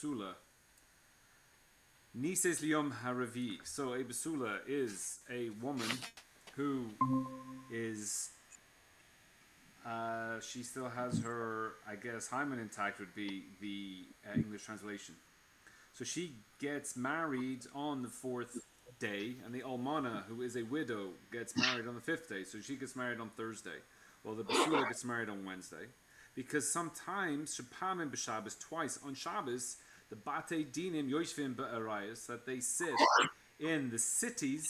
Betula. Nises Leyom Haravi. So a Betula is a woman who is she still has her, I guess, hymen intact would be the English translation. So she gets married on the fourth day, and the almana, who is a widow, gets married on the fifth day. So she gets married on Thursday, while the basula gets married on Wednesday. Because sometimes, shapamim b'Shabbos, twice on Shabbos, the bate dinim yoshvim ba'arayas, that they sit in the cities.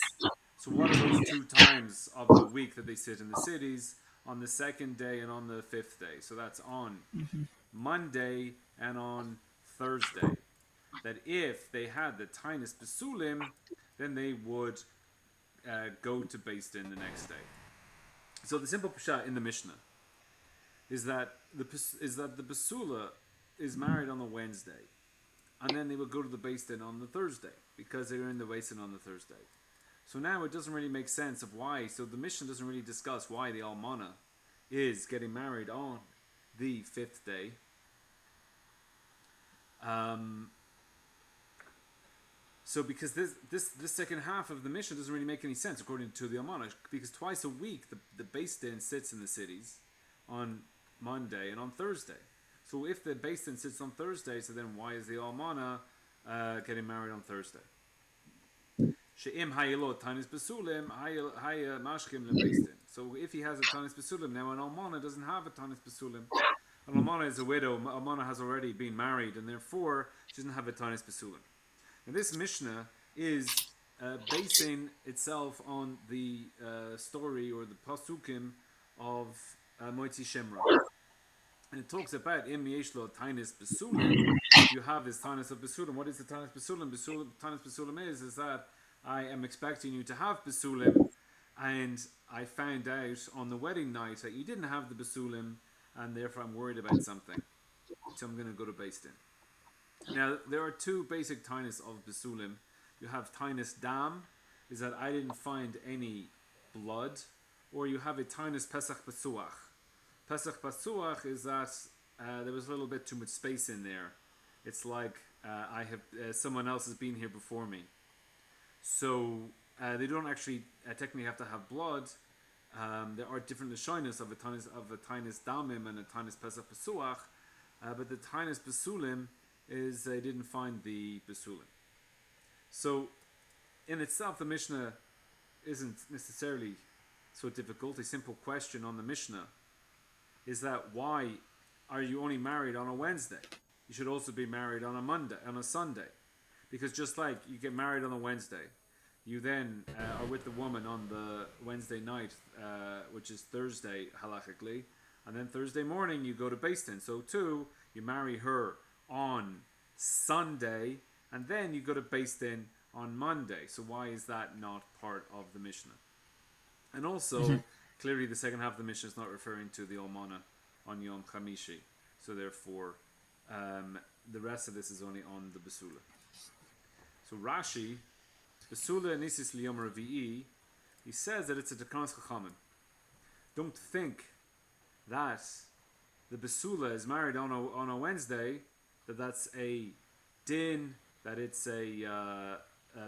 So what are those 2 times of the week that they sit in the cities? On the second day and on the fifth day. So that's on Monday and on Thursday. That if they had the Tainus Basulim, then they would go to Beis Din the next day. So the simple pshat in the Mishnah is that the Basula is married on the Wednesday, and then they would go to the Beis Din on the Thursday, because they were in the Beis Din on the Thursday. So now it doesn't really make sense of why. So the Mishnah doesn't really discuss why the Almana is getting married on the fifth day. So because this second half of the Mishnah doesn't really make any sense according to the Almana, because twice a week the Beis Din sits in the cities on Monday and on Thursday. So if the Beis Din sits on Thursday, so then why is the Almana getting married on Thursday? She'im hayelo tanis basulim haya mashkim lebeis din. So if he has a tanis basulim, now an almana doesn't have a tanis basulim. An almana is a widow. Almana has already been married, and therefore she doesn't have a tanis basulim. And this Mishnah is basing itself on the story or the pasukim of Moitzi Shemra. And it talks about im yeshlo tanis basulim. You have this tanis of basulim. What is the tanis basulim? Tanis basulim is that I am expecting you to have basulim, and I found out on the wedding night that you didn't have the basulim, and therefore I'm worried about something. So I'm going to go to Beis Din. Now, there are 2 basic tainis of basulim. You have tainis dam, is that I didn't find any blood, or you have a tainis pesach basuach. Pesach basuach is that there was a little bit too much space in there. It's like I have someone else has been here before me. So they don't actually technically have to have blood. There are different lashonos of a tainis damim and a tainis pesach basuach, but the tainis basulim is they didn't find the basulim. So in itself, the Mishnah isn't necessarily so difficult. A simple question on the Mishnah is that why are you only married on a Wednesday? You should also be married on a Monday, on a Sunday. Because just like you get married on a Wednesday, you then are with the woman on the Wednesday night, which is Thursday halachically, and then Thursday morning you go to Beis Din. So too, you marry her on Sunday, and then you go to Beis Din on Monday. So why is that not part of the Mishnah? And also, clearly the second half of the Mishnah is not referring to the Almana on Yom Chamishi. So therefore, the rest of this is only on the Basula. So Rashi, Basula Nisis Leyom Revi'i, he says that it's a Tekanas Chachamim. Don't think that the Basula is married on a Wednesday, that's a din, that it's a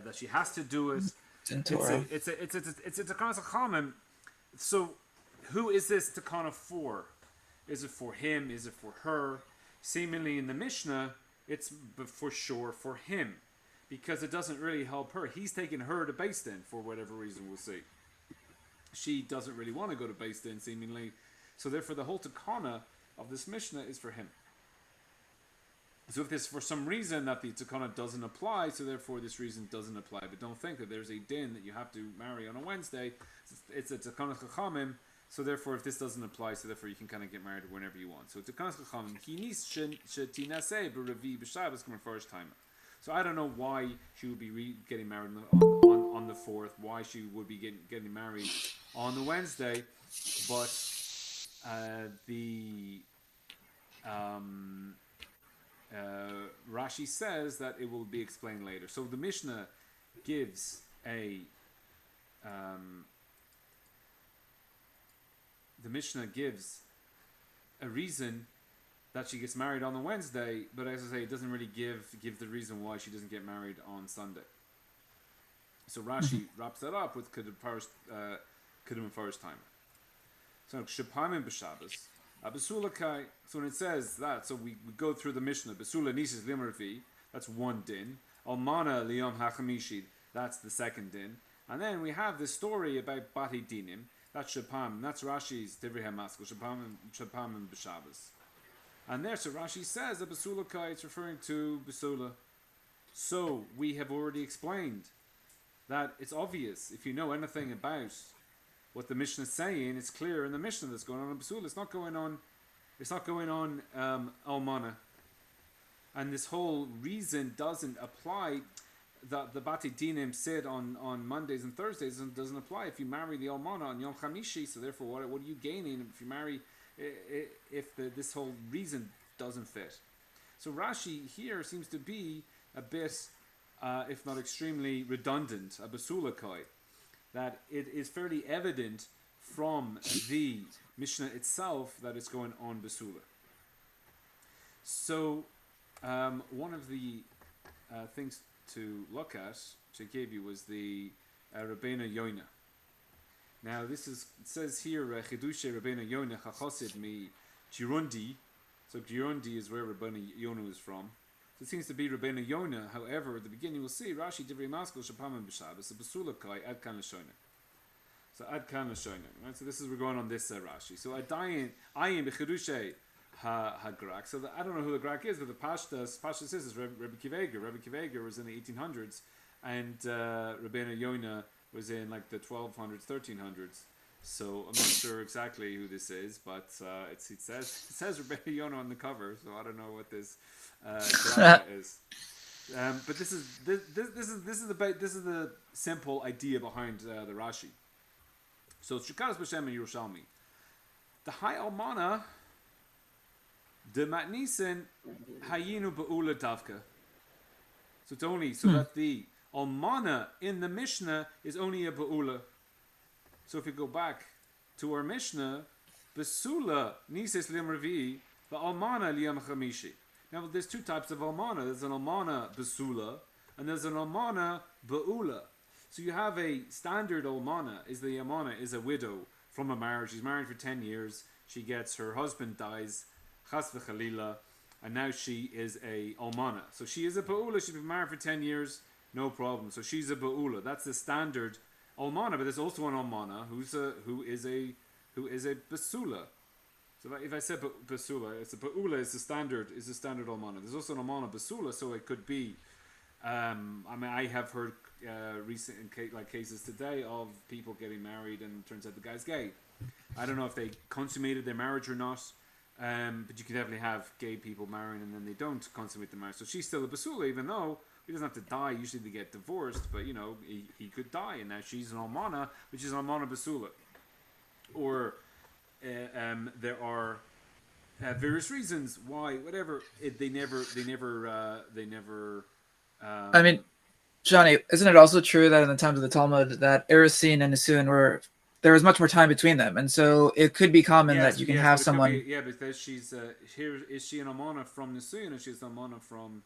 that she has to do it. It's a Tekanas Chachamim. So who is this Tekana for? Is it for him? Is it for her? Seemingly in the Mishnah, it's for sure for him, because it doesn't really help her. He's taking her to Beis Din for whatever reason, we'll see. She doesn't really want to go to Beis Din, seemingly. So therefore, the whole takana of this Mishnah is for him. So if there's for some reason that the takana doesn't apply, so therefore this reason doesn't apply. But don't think that there's a din that you have to marry on a Wednesday. It's a takana chachamim. So therefore, if this doesn't apply, so therefore you can kind of get married whenever you want. So tekanas chachamim kinis shetinaseh b'revi b'Shabbos coming first time. So I don't know why she would be getting married on the 4th. Why she would be getting married on the Wednesday, but Rashi says that it will be explained later. So the Mishnah gives a reason that she gets married on the Wednesday, but as I say, it doesn't really give the reason why she doesn't get married on Sunday. So Rashi wraps that up with Kedum Far's time. So Shepamim b'Shabbos, Abesula Kai. So when it says that, so we go through the Mishnah. Besula Nisis Limravi, that's one din. Almana Leyom Hachamishi, that's the second din. And then we have this story about Bati Dinim. That's Shepam. That's Rashi's Divrei HaMaskal. Shepamim b'Shabbos. And there, so Rashi says that Besula Kai, it's referring to Besula. So we have already explained that it's obvious if you know anything about what the Mishnah is saying. It's clear in the Mishnah that's going on in Besula. It's not going on. It's not going on Almana. And this whole reason doesn't apply. That the Bati Dinim said on Mondays and Thursdays doesn't apply if you marry the Almana on Yom Chamishi. So therefore, what are you gaining if you marry? If this whole reason doesn't fit. So Rashi here seems to be a bit, if not extremely redundant, a basulakai, that it is fairly evident from the Mishnah itself that it's going on basula. So one of the things to look at, which I gave you, was the Rabbeinu Yonah. Now this is, it says here, Chidushe Rabbeinu Yonah Chachosid mi Girundi. So Girundi is where Rabbeinu Yonah is from. So it seems to be Rabbeinu Yonah. However, at the beginning we'll see Rashi Divrei Maskal Shapamim b'Shabbos Basula Kai Ad Kan L'Shona. So Ad Kan L'Shona. Right. So this is, we're going on this Rashi. So Ayin b'Chidushe Hagrak. So I don't know who the Grak is, but the Pashta says is Rabbi Kiveger. Rabbi Kiveger was in the 1800s, and Rabbeinu Yonah was in like the 1200s, 1300s. So I'm not sure exactly who this is, but it says Rabbeinu Yonah on the cover, so I don't know what this is. But this is the simple idea behind the Rashi. So it's Shikaras B'Shem and Yerushalmi. The High Almana, the Matnisen Hayinu Ba'ula Davka. So it's only so that the Almana in the Mishnah is only a Ba'ula. So if we go back to our Mishnah, Besula Nises Liyam Revi, the Almana Liyam Chamishi. Now there's two types of Almana. There's an Almana Besula and there's an Almana Ba'ula. So you have a standard Almana, the Almana is a widow from a marriage. She's married for 10 years. She gets, her husband dies, Chas v'Chalila, and now she is a Almana. So she is a Ba'ula. She's been married for 10 years. No problem. So she's a Ba'ula. That's the standard Almana, but there's also an Almana who is a Basula. So if I said Basula, it's a Ba'ula is the standard Almana. There's also an Almana Basula, so it could be. I have heard recent cases today of people getting married and it turns out the guy's gay. I don't know if they consummated their marriage or not. But you can definitely have gay people marrying and then they don't consummate the marriage. So she's still a Basula, even though he doesn't have to die. Usually they get divorced, but he could die, and now she's an Almana, which is an Almana Basula. Or there are various reasons why, whatever, they never. I mean, Johnny, isn't it also true that in the times of the Talmud that Erusin and Nisuin there was much more time between them, and so it could be common that you can have someone. Because she's here. Is she an Almana from Nisuin, or she's an Almana from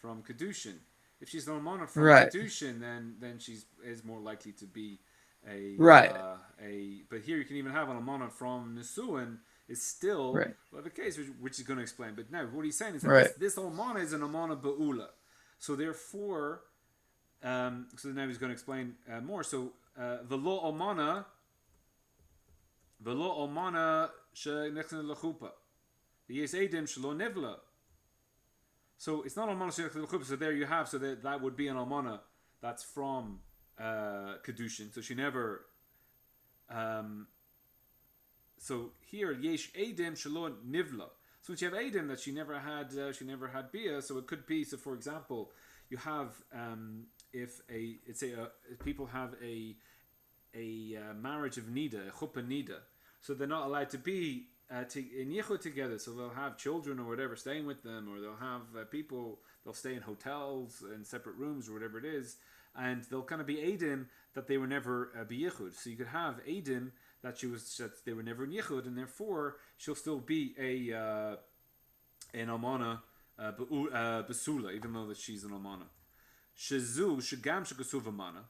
Kedushin? If she's an Almana from Kedushin, then she's is more likely to be a But here you can even have an Almana from Nisuin is still the case, which is going to explain. But now what he's saying is that this Almana is an Almana Ba'ula. So therefore, so now he's going to explain more. So the law Almana she'nechna lechupa, yes edim shelo nivla. So it's not Almana she'nechna lechupa. So there you have. So that would be an Almana that's from Kedushin. So she never. So here yesh edim shelo nivla. So you have Adam that she never had Bia, so it could be. So for example, you have if people have a marriage of nida, a chuppah nida, so they're not allowed to be in yichud together. So they'll have children or whatever staying with them, or they'll have people. They'll stay in hotels in separate rooms or whatever it is, and they'll kind of be Adam that they were never biyichud. So you could have Adam that they were never in yichud, and therefore she'll still be a an almana besula, even though that she's an almana. Shezu shegam shekasuva mana,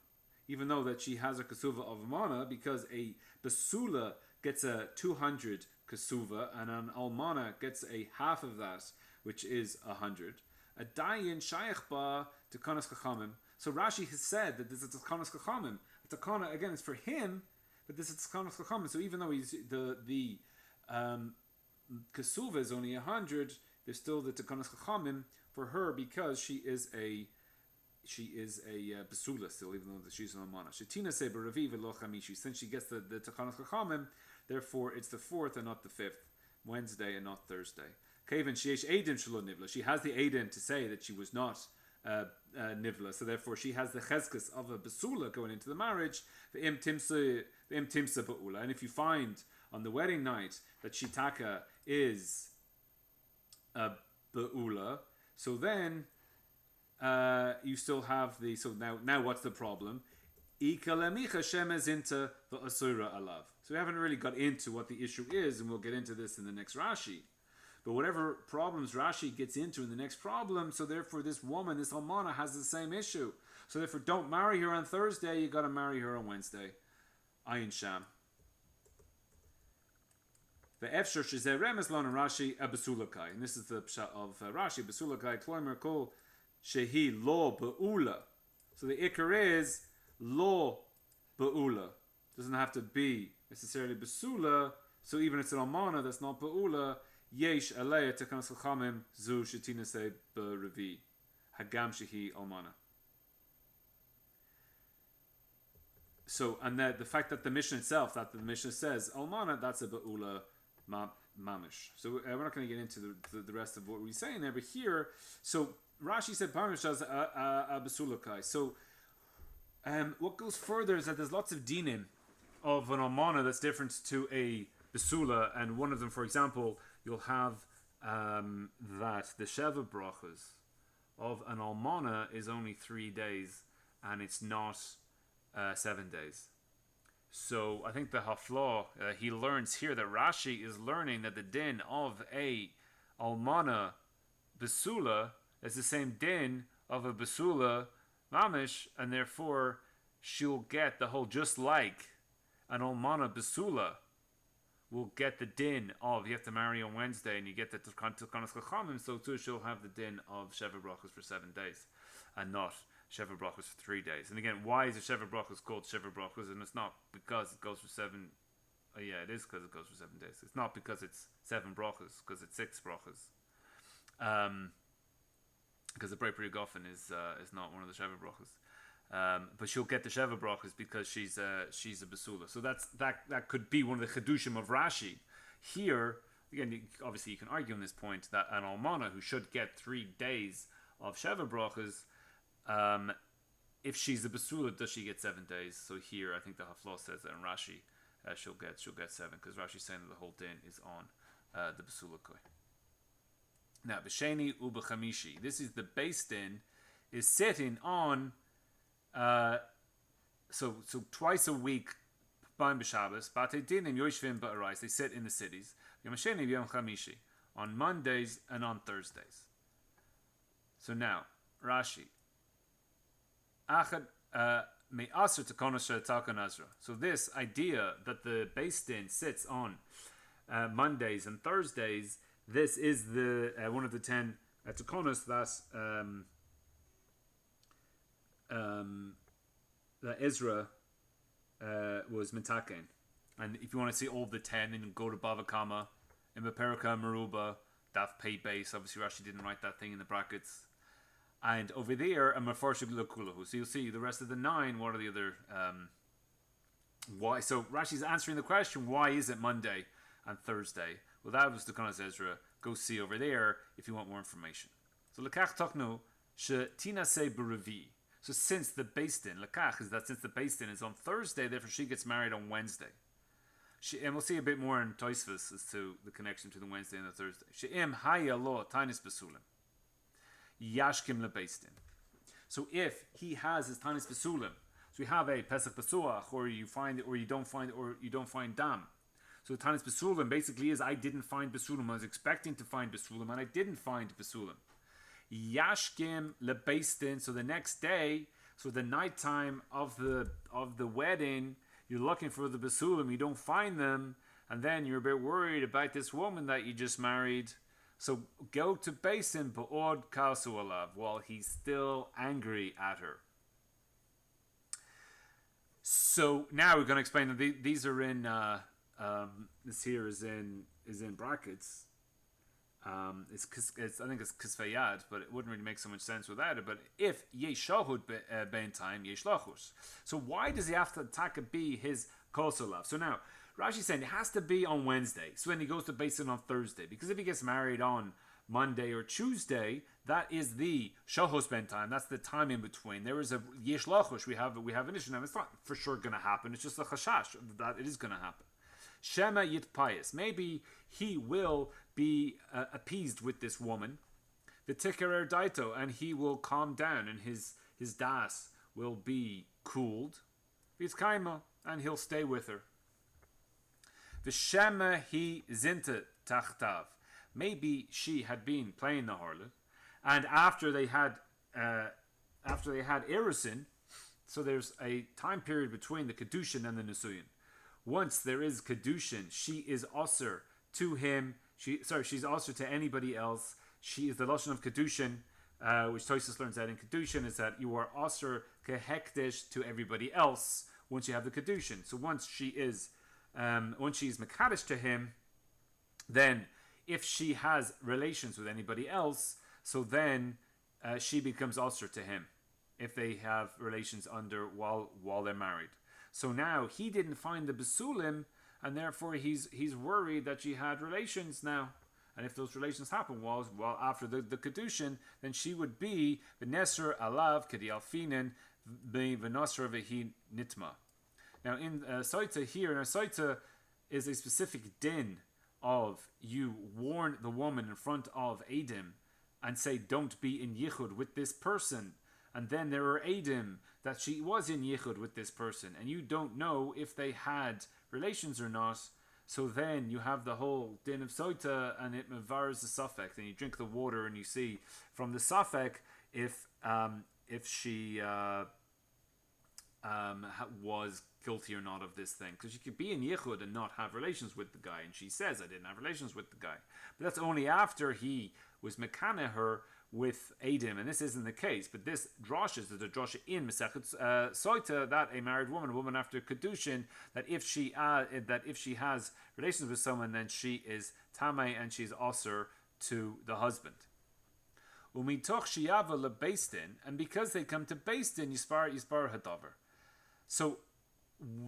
even though that she has a kasuva of mana, because a besula gets a 200 kasuva and an almana gets a half of that, which is 100. A dayin shayach ba tekanas chachamim. So Rashi has said that this is tekanas chachamim. Takana again is for him, but this is tekanas chachamim. So even though he's the kasuva is only 100, there's still the tekanas chachamim for her because she is a besula still, even though she's an almana. Shetina se beravi v'lo chamishi. Since she gets the tekanas chachamim, therefore it's the 4th and not the 5th, Wednesday and not Thursday. Kaven sheyesh eidin shelo nivla. She has the eidin to say that she was not nivla, so therefore she has the chezkas of a besula going into the marriage. V'im timsa ba'ula. And if you find on the wedding night that shitaka is a ba'ula, so then you still have the. So now what's the problem? Ikalemicha shemez into the asura alav. So we haven't really got into what the issue is, and we'll get into this in the next Rashi. But whatever problems Rashi gets into in the next problem, so therefore this woman, this almana, has the same issue. So therefore don't marry her on Thursday, you got to marry her on Wednesday. Ayin Sham. The Efshar Shizeh Remes Lon and Rashi a Besulakai. And this is the pshat of Rashi. Besulakai Kloimer Kol Shehi Lo Be'ula. So the Iker is Lo Be'ula. Doesn't have to be necessarily Besula. So even if it's an almana that's not Be'ula, Yesh Alei Tekanas Chachamim Zu Shetina Se Be'Revi Hagam Shehi Almana. So, and the fact that the Mishna itself, that the Mishna says Almana, that's a Be'ula Mamish. So we're not going to get into the rest of what we're saying there, but here, so Rashi said Mamish as a Besulakai. So what goes further is that there's lots of dinim of an Almana that's different to a Besula, and one of them, for example, you'll have that the Sheva brachas of an almana is only 3 days, and it's not 7 days. So I think the Haflah, he learns here that Rashi is learning that the din of a almana besula is the same din of a besula mamish, and therefore she'll get the whole, just like an almana besula will get the din of you have to marry on Wednesday and you get the Tekanas Chachamim, so too she'll have the din of Sheva Brachos for 7 days and not Sheva Brachos for 3 days. And again, why is a Sheva Brachos called Sheva Brachos? And it's not because it goes for 7. Oh yeah, it is because it goes for 7 days. It's not because it's 7 brachos, because it's 6 brachos. Because the Brei Pri Gofen is not one of the Sheva Brachos. But she'll get the Sheva brachas because she's a besula. So that could be one of the chedushim of Rashi. Here, again, obviously you can argue on this point that an almana who should get 3 days of Sheva brachas, if she's a besula, does she get 7 days? So here, I think the Haflah says that in Rashi, she'll get 7, because Rashi's saying that the whole din is on the besula koi. Now, b'sheni u'b'chamishi. This is the base din is sitting on. So twice a week, B'Yom B'Shabbos, Batei Dinim Yoshvim Ba'arais. They sit in the cities. Yom Hasheni Yom Chamishi, on Mondays and on Thursdays. So now Rashi. Achad me'aser tekonos she'etaka nazra. So this idea that the Beis Din sits on Mondays and Thursdays, this is the one of the 10 tekonos that Ezra was mitaken. And if you want to see all the 10, then go to Bava Kama, in Beperika, Meruba, Daf Pei Base. Obviously, Rashi didn't write that thing in the brackets. And over there, a Mefarshim L'Kulahu. So you'll see the rest of the 9. What are the other? Why? So Rashi's answering the question: why is it Monday and Thursday? Well, that was the Konas Ezra. Go see over there if you want more information. So Lekach Toknu Shetina Se B'Revi. So since the Beis Din, Lekach is that since the Beis Din is on Thursday, therefore she gets married on Wednesday. And we'll see a bit more in Tosfot as to the connection to the Wednesday and the Thursday. She'im haya lo tainis besulim. Yashkim lebeis din. So if he has his tainis besulim, so we have a Pesach Besuach, or you find it, or you don't find it, or you don't find dam. So the Tanis Besulim basically is I didn't find Besulim. I was expecting to find Besulim and I didn't find Besulim. Yashkim lebeistin. So the next day, so the nighttime of the wedding, you're looking for the Besulim, you don't find them, and then you're a bit worried about this woman that you just married. So go to Beisin Ba'od Kasu Alav while he's still angry at her. So now we're going to explain that these are in this here is in brackets. It's I think it's kisvayad, but it wouldn't really make so much sense without it. But if yeshahud ben time yeshlachus, so why does he have to taka be his kosolav? So now Rashi's saying it has to be on Wednesday. So when he goes to Beisin on Thursday, because if he gets married on Monday or Tuesday, that is the shahos ben time. That's the time in between. There is a yeshlachush. We have an issue now. It's not for sure going to happen. It's just a chashash that it is going to happen. Shema yit pious. Maybe he will be appeased with this woman. The tikerer daito, and he will calm down, and his das will be cooled. Vizkaima, and he'll stay with her. The shema he zinta tachtav. Maybe she had been playing the harlot, and after they had erusin, so there's a time period between the kedushin and the nesuyin. Once there is kedushin, she is osir to him. She's osir to anybody else. She is the lashon of kedushin, which Tosfos learns out in kedushin, is that you are osir kehekdesh to everybody else once you have the kedushin. So once she is mekadesh to him, then if she has relations with anybody else, so then she becomes osir to him if they have relations while they're married. So now he didn't find the besulim, and therefore he's worried that she had relations now. And if those relations happen while after the kedushin, then she would be v'neser alav k'dialfinen v'neser v'hi nitma. Now in Saita here, now Saita is a specific din of you warn the woman in front of Adim and say don't be in yichud with this person. And then there are Adim that she was in yichud with this person, and you don't know if they had relations or not. So then you have the whole din of soita, and it mavaras the sfek. Then you drink the water, and you see from the sfek if she was guilty or not of this thing, because you could be in yichud and not have relations with the guy, and she says I didn't have relations with the guy, but that's only after he was mekane her with Adim, and this isn't the case. But this drasha is the drasha in Masechet Soita that a married woman after kedushin, that if she has relations with someone, then she is tamei and she's osir to the husband. Umitoch shiyava lebeistin, and because they come to beistin, yispar hadavar. So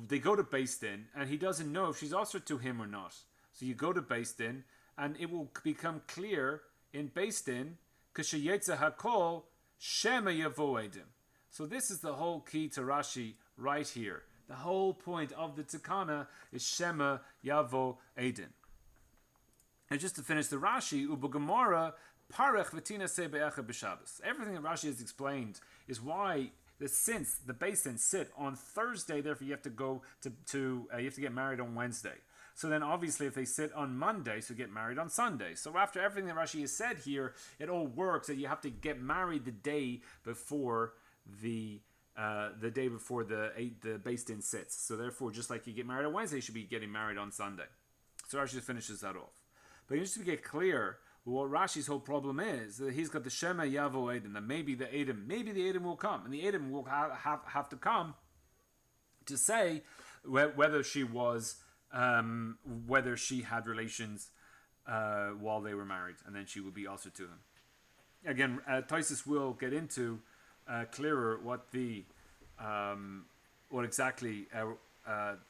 they go to beistin, and he doesn't know if she's osir to him or not. So you go to beistin, and it will become clear in beistin. Hakol Shema Yavo Edim. So this is the whole key to Rashi right here. The whole point of the Takana is Shema Yavo Edim. And just to finish the Rashi, Ubugamara Parech V'tina Sebe'echa B'Shabbos. Everything that Rashi has explained is why since the Beisin sit on Thursday, therefore you have to go you have to get married on Wednesday. So then obviously if they sit on Monday, so get married on Sunday. So after everything that Rashi has said here, it all works that you have to get married the day before the Beis Din sits. So therefore, just like you get married on Wednesday, you should be getting married on Sunday. So Rashi finishes that off. But just to get clear, what Rashi's whole problem is that he's got the Shema Yavo Edom, that maybe the Edom will come, and the Edom will have to come to say whether she was. Whether she had relations while they were married, and then she would be also to him. Again, Tosfos will get into clearer what exactly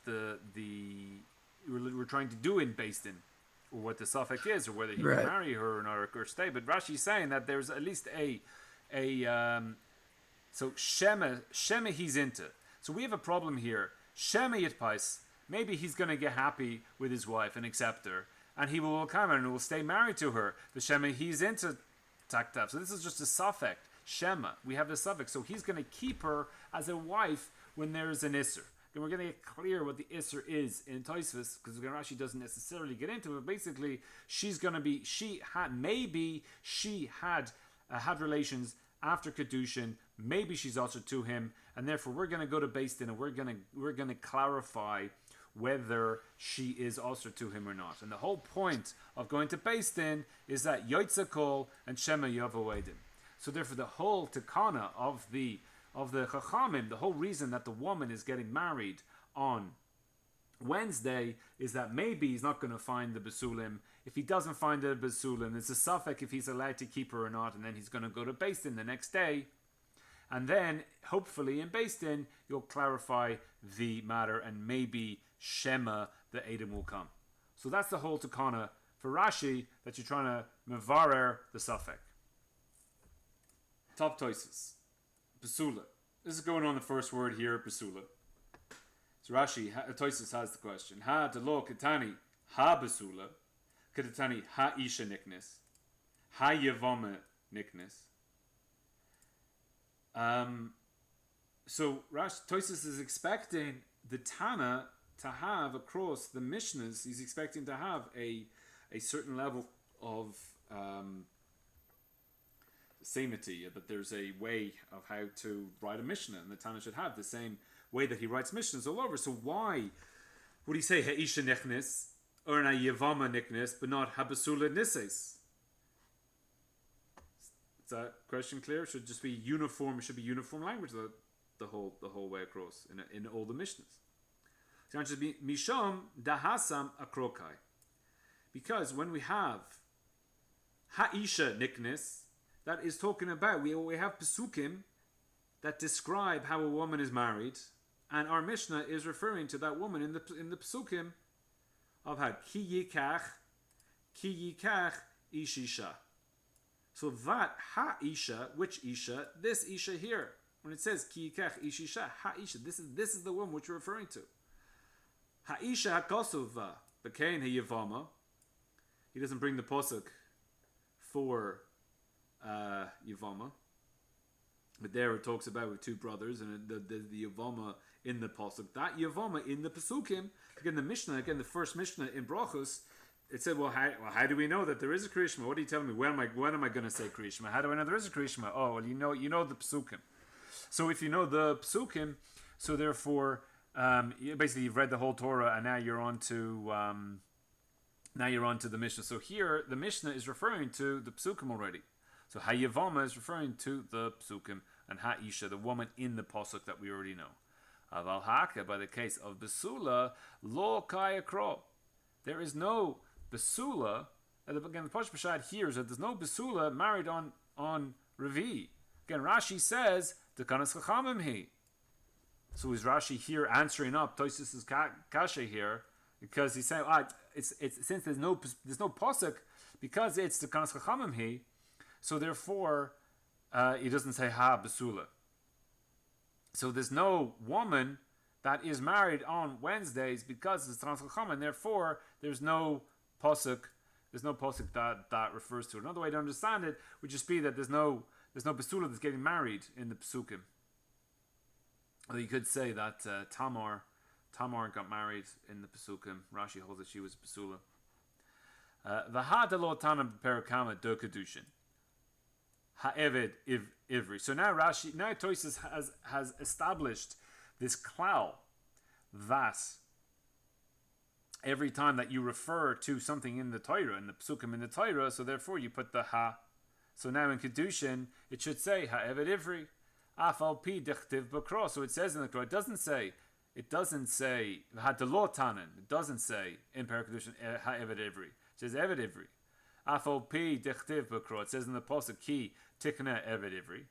we're trying to do in Beis Din, or what the sfek is, or whether he can marry her or not, or stay. But Rashi's saying that there's at least so Shema he's into. So we have a problem here. Shema Yitpais. Maybe he's going to get happy with his wife and accept her, and he will come and will stay married to her. The Shema, he's into taktav. So this is just a suffix. Shema, we have the suffix. So he's going to keep her as a wife when there is an isser. And we're going to get clear what the Isser is in Tosfos, because Rashi doesn't necessarily get into it. Basically, she's going to be, maybe she had relations after Kedushin, maybe she's also to him, and therefore we're going to go to Beis Din and we're going to clarify whether she is also to him or not. And the whole point of going to Beis Din is that Yoitza Kol and Shema Yavoedim. So therefore the whole Takana of the Chachamim, the whole reason that the woman is getting married on Wednesday is that maybe he's not going to find the Besulim. If he doesn't find the Besulim, it's a sfek if he's allowed to keep her or not, and then he's going to go to Beis Din the next day. And then, hopefully, in Beis Din, you'll clarify the matter, and maybe Shema, the Edom, will come. So that's the whole Takana for Rashi, that you're trying to mevarer the sfek. Top Tosfos. Besula. This is going on the first word here, Besula. So Rashi, Tosfos has the question. Ha delo ketani ha Besula. Ketani ha isha niknis. Ha yavama niknis. So Tosfos is expecting the Tana to have across the Mishnas, he's expecting to have a certain level of sanity, that there's a way of how to write a Mishnah, and the Tana should have the same way that he writes Mishnahs all over. So why would he say Ha'isha Nichnis or Na Yavama Nichnis, but not Habasula Nises? Is that question clear? It should just be uniform. It should be uniform language the whole way across in all the Mishnahs. So it should be Misham Dahasam Akrokai, because when we have Ha'isha Nichnis, that is talking about, we have Pesukim that describe how a woman is married, and our Mishnah is referring to that woman in the Pesukim of how Ki Yikach Ishisha. So that Ha-Isha, which Isha? This Isha here. When it says Ki Yikach Ishisha, Ha-Isha, this is the woman which we're referring to. Ha-Isha HaKosova, B'kein HaYavama. He doesn't bring the Posuk for Yavama, but there it talks about with two brothers, and the Yavama in the pasuk, that Yavama in the Pesukim, again the Mishnah, again the first Mishnah in Brachos, it said, how do we know that there is a Kriyishma? What are you telling me? When am I going to say Kriyishma? How do I know there is a Kriyishma? Oh, well, you know the Pesukim. So if you know the Pesukim, so therefore basically you've read the whole Torah, and now you're on to the Mishnah. So here the Mishnah is referring to the Pesukim already. So Hayavama is referring to the Psukim, and Ha'isha, the woman in the Pasuk that we already know. Aval Haka, by the case of Besula, Lo Kayakro. There is no Besula, again the Pash Pashad here is that there's no Besula married on Revi. Again, Rashi says, Tekanas Chachamim Hi. So is Rashi here answering up Tosfos' Kasha here, because he's saying, it's since there's no Pasuk, because it's Tekanas Chachamim Hi, so therefore, he doesn't say Ha Besula. So there's no woman that is married on Wednesdays because it's Tekanas Chachamim, and therefore there's no pasuk. There's no pasuk that refers to it. Another way to understand it would just be that there's no Besula that's getting married in the Pesukim. Or you could say that Tamar got married in the Pesukim. Rashi holds that she was Besula. V'ha lo tanam perakama do kedushin. Ha'eved ivri. So now Tosfos has established this klal that every time that you refer to something in the Torah, in the Psukim in the Torah, so therefore you put the ha. So now in Kedushin, it should say ha'eved ivri. Afal pi dechtiv bakro. So it says in the Torah, it doesn't say ha'delot tanen. It doesn't say in Parakadushin ha'eved ivri. It says eved ivri. Afal pi dechtiv bakro. It says in the pasuk ki tikna eved ivri.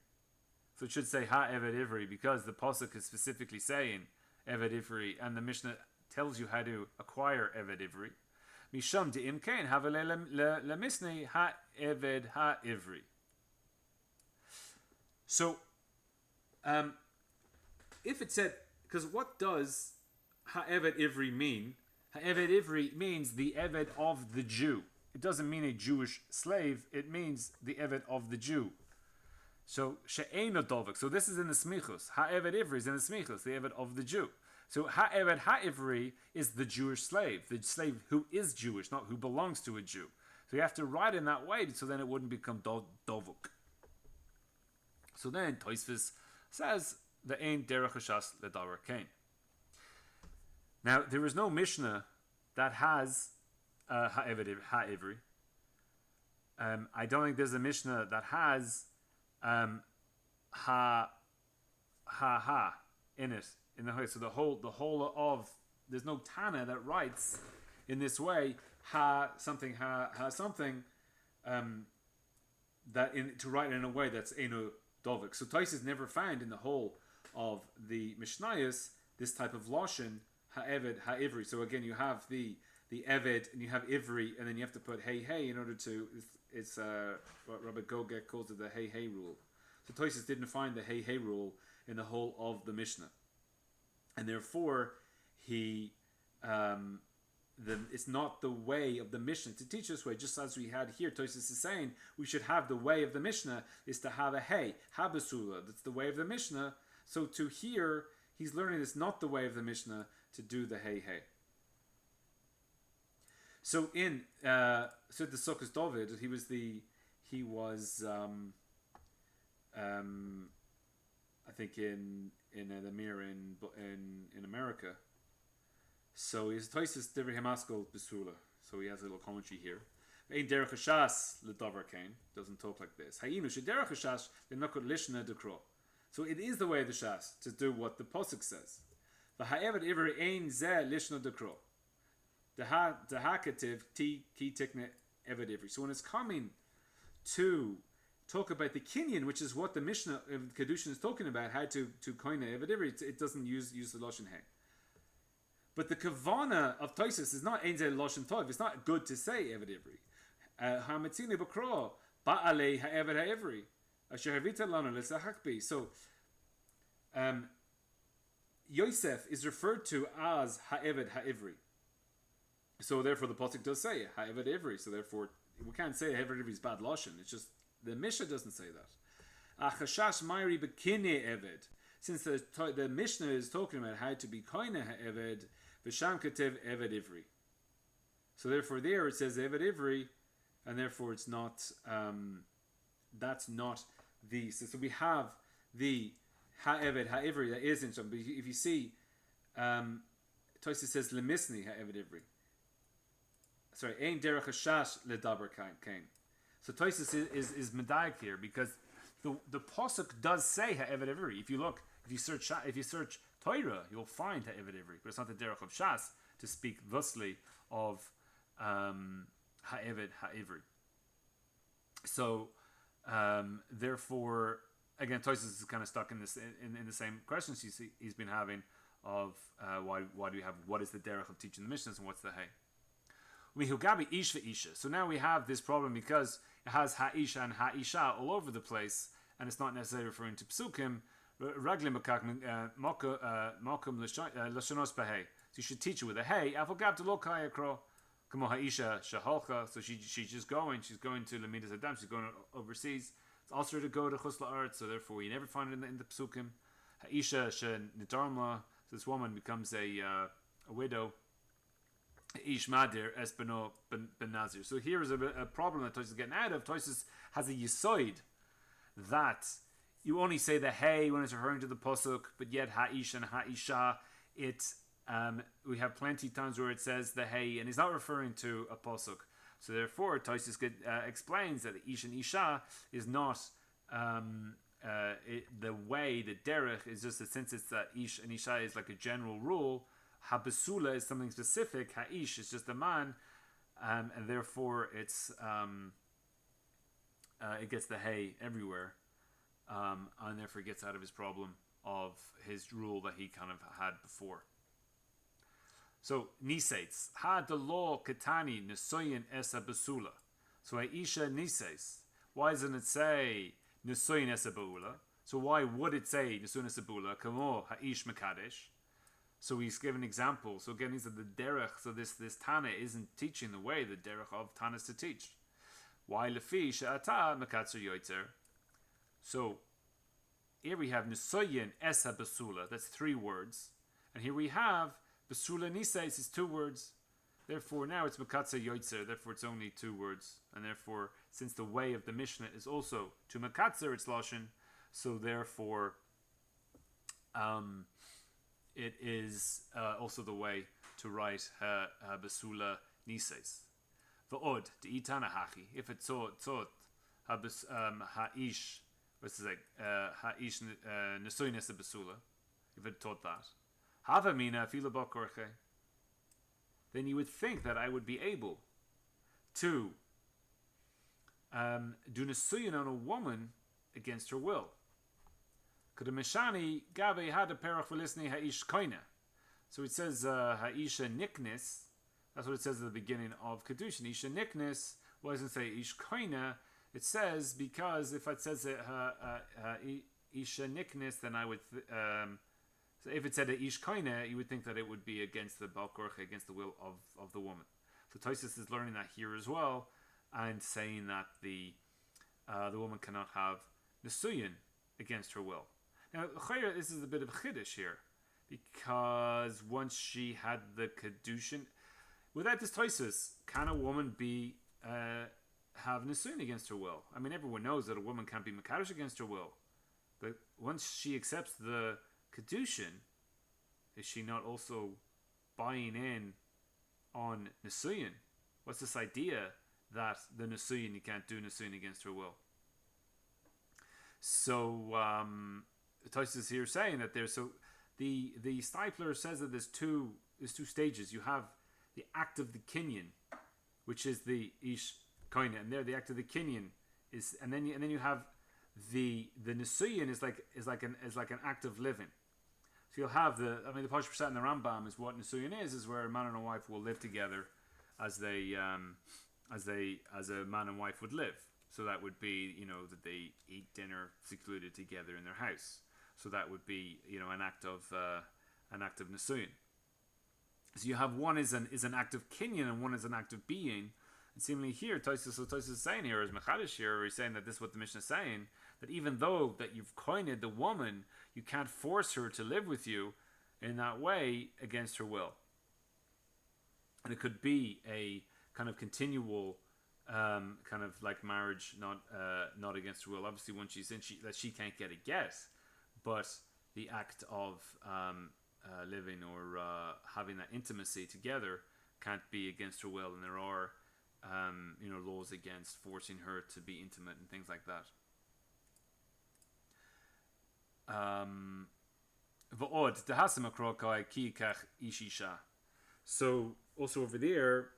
So it should say ha eved ivri because the pasuk is specifically saying eved ivri, and the Mishnah tells you how to acquire eved ivri. Misham de imkain havele lemisnei ha eved ha ivri. So, if it said, because what does ha eved ivri mean? Ha eved ivri means the eved of the Jew. It doesn't mean a Jewish slave. It means the eved of the Jew. So she'eino dovek. So this is in the smichus. Ha eved ivri is in the smichus, the eved of the Jew. So ha'eved ha'ivri is the Jewish slave, the slave who is Jewish, not who belongs to a Jew. So you have to write in that way, so then it wouldn't become dovuk. So then Tosfos says the ein derech hashas ledavar kain. Now there is no Mishnah that has ha'eved ha'ivri. I don't think there's a Mishnah that has ha in it in the so the whole of there's no Tana that writes in this way ha something that in to write in a way that's enu dovik. So Tosfos never found in the whole of the Mishnayos this type of lashon ha'eved ha'ivri. So again you have the eved and you have ivri and then you have to put hey in order to it's what Rabbi Gogek calls it the hey rule. So Tosfos didn't find the hey rule in the whole of the Mishnah, and therefore he it's not the way of the Mishnah to teach this way. Just as we had here, Tosfos is saying we should have the way of the Mishnah is to have a hey habasula. That's the way of the Mishnah. So to here he's learning it's not the way of the Mishnah to do the hey. So in the Sukkos David, he was I think in the mirror in America. So he's Tosfos Divrei Hamaskal Betula. So he has a little commentary here. Ein derech hashas ledavar kain doesn't talk like this. Hayinu shederech hashas lenakot lishna dekro. So it is the way of the shas to do what the posuk says. V'ha'eved ivri ein zeh lishna dekro. The hakativ ti ki tikne eved ivri. So when it's coming to talk about the kinyan, which is what the Mishnah of Kedushin is talking about, how to koine eved ivri, it doesn't use the lashon hey. But the kavana of Tosfos is not ein zeh lashon tov. It's not good to say eved ivri. Hamatzini b'kro ba'alei ha'eved ha'ivri asher havita lanu l'sahakbi. So Yosef is referred to as ha'eved ha'ivri. So therefore the pasuk does say ha'eved ivri. So therefore we can't say ha'eved ivri is bad lashon. It's just the Mishnah doesn't say that. Achashash mayri b'kinei eved. Since the Mishnah is talking about how to be koine ha'eved, v'sham ketev eved ivri. So therefore there it says eved ivri, and therefore it's not. That's not the. So we have the ha'eved ha'ivri that is in some. But if you see, Tosfos says lemisni ha'eved ivri. Sorry, ein derech hashash ledaber kain. So Tosfos is medayik here because the pasuk does say ha'eved ivri. If you search Torah, you'll find ha'eved ivri, but it's not the derech of shas to speak thusly of ha'eved ha'ivri. So therefore, again, Tosfos is kind of stuck in this in the same questions he's been having of why do we have what is the derech of teaching the Mishnahs and what's the hey. So now we have this problem because it has ha'isha and ha'isha all over the place, and it's not necessarily referring to psukim. So you should teach it with a hey. So she's going to Lamidas Adam. She's going overseas. It's also to go to Chus La'aretz. So therefore, you never find it in the psukim. Ha'isha she'nitarmla. So this woman becomes a widow. Ish Madir es beno ben Nazir. So here is a problem that Tosfos is getting out of. Tosfos has a yisoid that you only say the hey when it's referring to the pasuk, but yet ha'ish and ha'isha, we have plenty of times where it says the hey and it's not referring to a pasuk. So therefore, Tosfos explains that ish and isha is not the way, the derech is just that since it's that ish and isha is like a general rule. Habasula is something specific. Ha'ish is just a man, and therefore it's it gets the hay everywhere, and therefore gets out of his problem of his rule that he kind of had before. So nisates ha the law katani nesoyin esa basula. So Aisha nisates. Why doesn't it say nesoyin esa baula? So why would it say nesoyin esa baula? Kamo ha'ish mekadesh. So he's given an example. So again, these are the derech. So this Tana isn't teaching the way the derech of Tana is to teach. Why lefi she'ata mekatzer yoitzer? So here we have nisoyin esa basula. That's 3 words, And here we have Betula Nisat is 2 words. Therefore, now it's Makatza Yoitzer. Therefore, it's only 2 words. And therefore, since the way of the Mishnah is also to Makatzer, it's Lashon. So therefore, it is also the way to write Betula Nisat. V'od de'itana hachi. If it's tzot ha'ish, what's it like? Ha'ish nesuines besula. If it taught that, hava mina fila bakorche. Then you would think that I would be able to do nesuyin on a woman against her will. Kadamishani gabe had a perach v'lisni ha'ish koina. So it says ha'isha niknis. That's what it says at the beginning of Kedushin. Isha niknis. Why doesn't it say ish koina? It says because if it says isha niknis, then I would. So if it said ish koina, you would think that it would be against the balkorche, against the will of the woman. So Tosfot is learning that here as well, and saying that the woman cannot have nesuyin against her will. Now, this is a bit of a chiddush here, because once she had the Kedushin, without this Tosfot, can a woman be have nesuyin against her will? I mean, everyone knows that a woman can't be mekadosh against her will, but once she accepts the Kedushin, is she not also buying in on nesuyin? What's this idea that the nesuyin, you can't do nesuyin against her will? So Tosfot is here saying that there's the Stipler says that there's two stages. You have the act of the kinyan, which is the ish koina, and there the act of the kinyan is, and then you have the nesuyin is like an act of living. So you'll have the Pashut Pshat in the Rambam is what nesuyin is where a man and a wife will live together as a man and wife would live. So that would be that they eat dinner secluded together in their house. So that would be an act of nesuyin. So you have one is an act of kinyan and one is an act of being. And seemingly here, Tosfot is saying here, as Mechadish here, he's saying that this is what the Mishnah is saying, that even though that you've coined the woman, you can't force her to live with you in that way against her will. And it could be a kind of continual kind of like marriage, not against her will. Obviously, when she's in, she can't get a get, but the act of living or having that intimacy together can't be against her will, and there are laws against forcing her to be intimate and things like that. So also over there,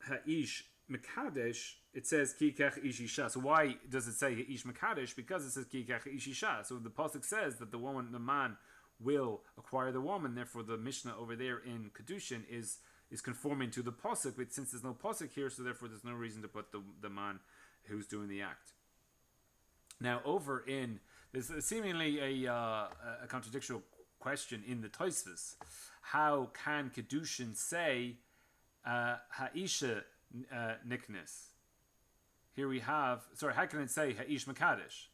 ha'ish mekadesh, it says ki kach ish isha. So why does it say ha'ish mekadesh? Because it says ki kach ish isha. So the pasuk says that the man will acquire the woman. Therefore, the Mishnah over there in Kedushin is conforming to the pasuk. But since there's no pasuk here, so therefore there's no reason to put the man who's doing the act. Now over in there's seemingly a contradictory question in the Tosfos. How can Kedushin say ha'isha niknes? Here we have, how can it say ha'ish mekadesh?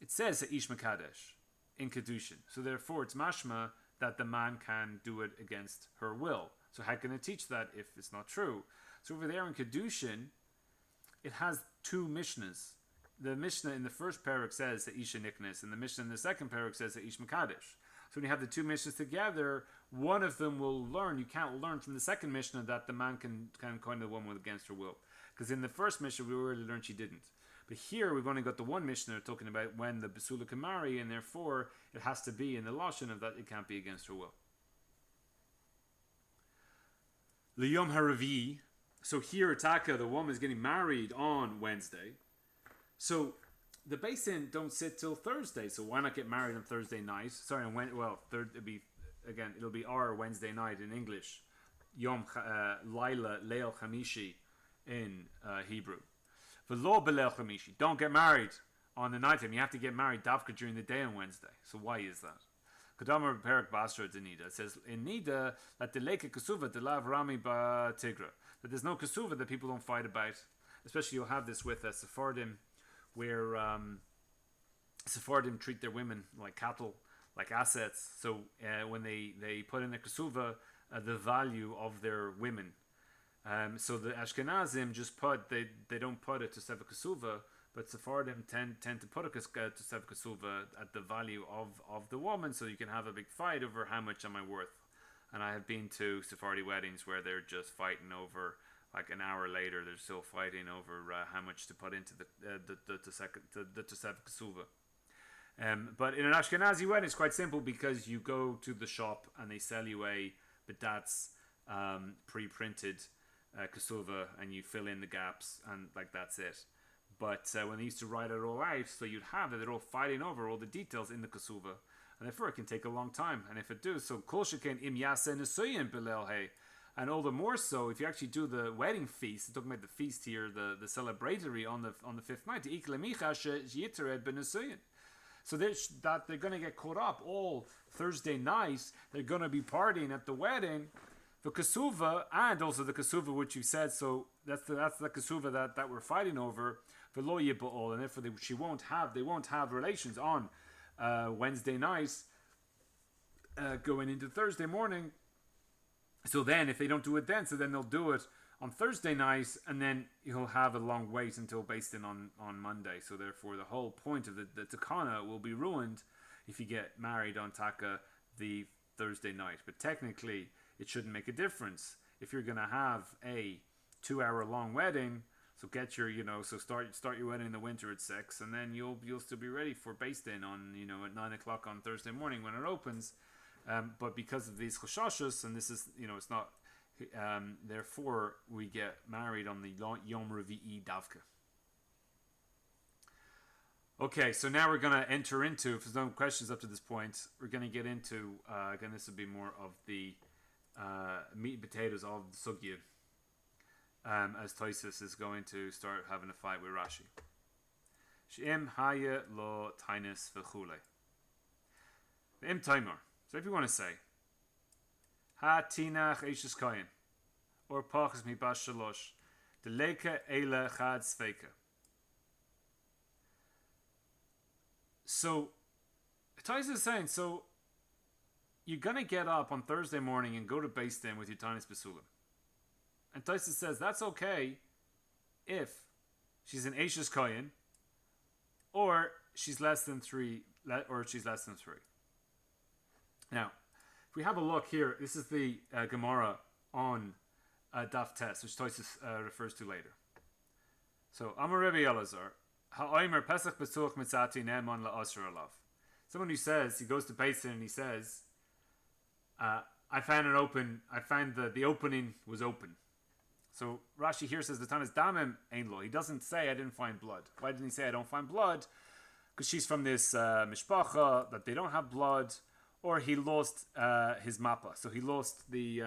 It says ha'ish mekadesh in Kedushin. So therefore it's mashma that the man can do it against her will. So how can it teach that if it's not true? So over there in Kedushin, it has two Mishnahs. The Mishnah in the first parak says ha'isha niknes, and the Mishnah in the second parak says ha'ish mekadesh. So when you have the two Mishnahs together, one of them will learn. You can't learn from the second Mishnah that the man can coin the woman against her will. Because in the first Mishnah, we already learned she didn't. But here, we've only got the one Mishnah talking about when the Betula can marry, and therefore, it has to be in the Lashon of that it can't be against her will. Leyom haravi. So here, Taka, the woman is getting married on Wednesday. So the Beis Din don't sit till Thursday, so why not get married on Thursday night? Sorry, it'll be our Wednesday night in English. Yom Laila Leil Chamishi in Hebrew. V'lo b'leil Chamishi. Don't get married on the night time. You have to get married davka during the day on Wednesday. So why is that? Kadamar Perak Basra de Nida. It says in Nida that the leke kasuva de lav rami ba tigra. That there's no kasuva that people don't fight about. Especially you'll have this with Sephardim, where Sephardim treat their women like cattle, like assets. So when they put in the kesuva the value of their women. So the Ashkenazim just they don't put it to sfek kesuva, but Sephardim tend to put it to sfek kesuva at the value of the woman, so you can have a big fight over how much am I worth. And I have been to Sephardi weddings where they're just fighting over, like an hour later, they're still fighting over how much to put into the sfek kesuva. But in an Ashkenazi wedding, it's quite simple because you go to the shop and they sell you a Badat's pre-printed kesuva, and you fill in the gaps, and like that's it. But when they used to write it all out, so you'd have that they're all fighting over all the details in the kesuva, and therefore it can take a long time. And if it do, so kol sheken im yaseh nesuyin bilel hey, and all the more so if you actually do the wedding feast. Talking about the feast here, the celebratory on the fifth night. So they're going to get caught up all Thursday night. They're going to be partying at the wedding, the kesuva, and also the kesuva which you said. So that's the kesuva that we're fighting over. V'lo yiba'ol, and therefore they won't have relations on Wednesday night, going into Thursday morning. So then, if they don't do it then, so then they'll do it on Thursday night, and then he'll have a long wait until based in on Monday. So therefore, the whole point of the takana will be ruined if you get married on Taka the Thursday night. But technically, it shouldn't make a difference if you're going to have a 2-hour long wedding. So get your, so start your wedding in the winter at 6, and then you'll still be ready for based in on at 9 o'clock on Thursday morning when it opens. But because of these choshashos, and this is it's not. Therefore, we get married on the Yom Revi'i Davka. Okay, so now we're going to enter into, if there's no questions up to this point, we're going to get into, again, this will be more of the meat and potatoes of the sugya, as Tosfos is going to start having a fight with Rashi. She'im haya lo tainis v'chule. Im taimar. So if you want to say, Ha tinach eishes koyin, or pachas mi bas shalosh, de leke eile chad sfeka. So, Tais is saying, so you're gonna get up on Thursday morning and go to Beis Din with your Tanis Besulim. And Tais says that's okay if she's an eishes koyin, or she's less than 3, or she's less than 3. Now, if we have a look here, this is the Gemara on Daf Tes, which Tosfos refers to later. So, Amar Rebbe Elazar, Ha'omer Pesach Besuch Mitzati Ne'eman La'asher Alav. Someone who says, he goes to Beis Din and he says, I found the opening was open. So Rashi here says the Tanis Damim Ein Lo. He doesn't say I didn't find blood. Why didn't he say I don't find blood? Because she's from this mishpacha that they don't have blood. Or he lost his mappa, so he lost the